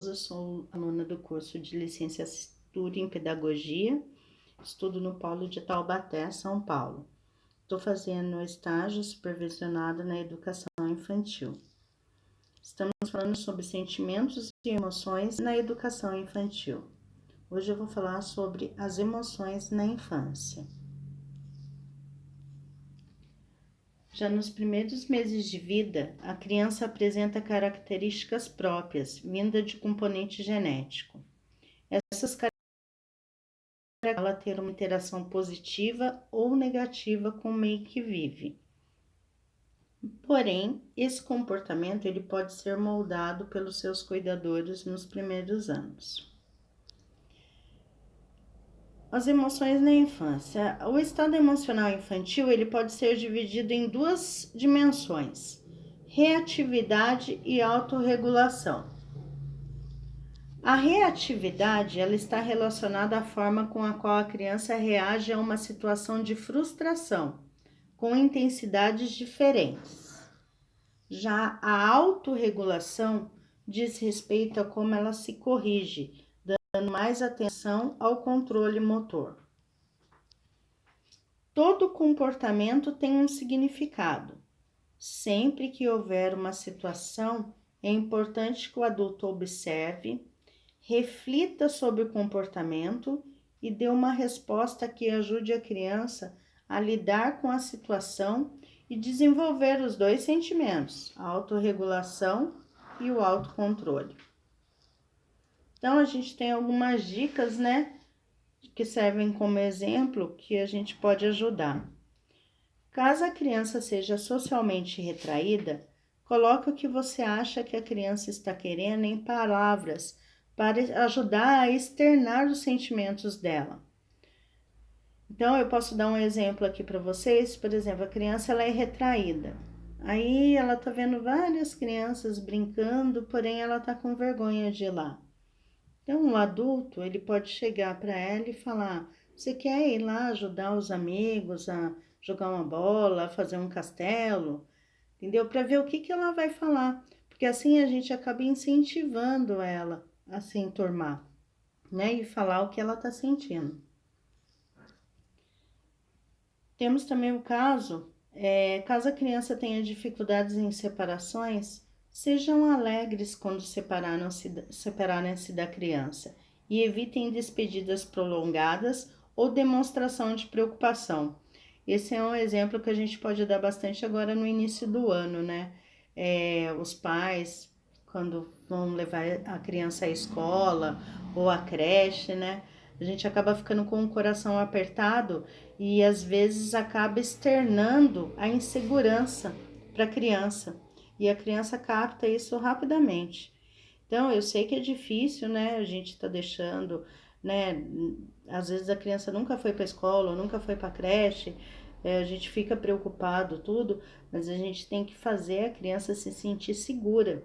Eu sou aluna do curso de licenciatura em Pedagogia, estudo no Polo de Taubaté, São Paulo. Estou fazendo estágio supervisionado na educação infantil. Estamos falando sobre sentimentos e emoções na educação infantil. Hoje eu vou falar sobre as emoções na infância. Já nos primeiros meses de vida, a criança apresenta características próprias, vinda de componente genético. Essas características ela ter uma interação positiva ou negativa com o meio que vive. Porém, esse comportamento ele pode ser moldado pelos seus cuidadores nos primeiros anos. As emoções na infância. O estado emocional infantil ele pode ser dividido em duas dimensões: reatividade e autorregulação. A reatividade ela está relacionada à forma com a qual a criança reage a uma situação de frustração, com intensidades diferentes. Já a autorregulação diz respeito a como ela se corrige, dando mais atenção ao controle motor. Todo comportamento tem um significado. Sempre que houver uma situação, é importante que o adulto observe, reflita sobre o comportamento e dê uma resposta que ajude a criança a lidar com a situação e desenvolver os dois sentimentos, a autorregulação e o autocontrole. Então, a gente tem algumas dicas, né, que servem como exemplo que a gente pode ajudar. Caso a criança seja socialmente retraída, coloque o que você acha que a criança está querendo em palavras para ajudar a externar os sentimentos dela. Então, eu posso dar um exemplo aqui para vocês. Por exemplo, a criança ela é retraída. Aí ela tá vendo várias crianças brincando, porém ela tá com vergonha de ir lá. Então, o adulto, ele pode chegar para ela e falar: "Você quer ir lá ajudar os amigos a jogar uma bola, a fazer um castelo?" Entendeu? Para ver o que ela vai falar. Porque assim a gente acaba incentivando ela a se enturmar, né? E falar o que ela tá sentindo. Temos também o caso, caso a criança tenha dificuldades em separações, sejam alegres quando separarem-se da criança e evitem despedidas prolongadas ou demonstração de preocupação. Esse é um exemplo que a gente pode dar bastante agora no início do ano, né? Os pais, quando vão levar a criança à escola ou à creche, né? A gente acaba ficando com o coração apertado e às vezes acaba externando a insegurança para a criança. E a criança capta isso rapidamente. Então, eu sei que é difícil, né? A gente tá deixando, né? Às vezes a criança nunca foi para a escola, nunca foi para a creche, a gente fica preocupado, tudo, mas a gente tem que fazer a criança se sentir segura.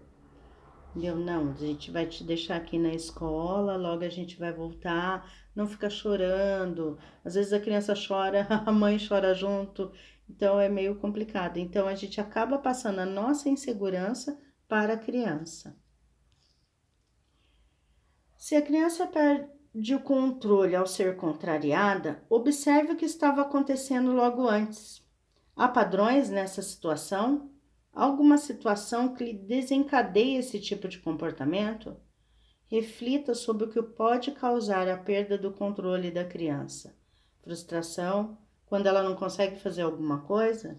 Entendeu? Não, a gente vai te deixar aqui na escola, logo a gente vai voltar, não fica chorando. Às vezes a criança chora, a mãe chora junto, então é meio complicado. Então a gente acaba passando a nossa insegurança para a criança. Se a criança perde o controle ao ser contrariada, observe o que estava acontecendo logo antes. Há padrões nessa situação? Alguma situação que lhe desencadeie esse tipo de comportamento? Reflita sobre o que pode causar a perda do controle da criança. Frustração, quando ela não consegue fazer alguma coisa?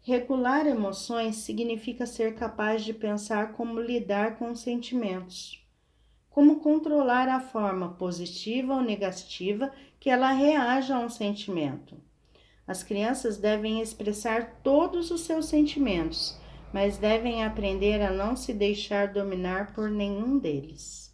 Regular emoções significa ser capaz de pensar como lidar com os sentimentos. Como controlar a forma positiva ou negativa que ela reage a um sentimento. As crianças devem expressar todos os seus sentimentos, mas devem aprender a não se deixar dominar por nenhum deles.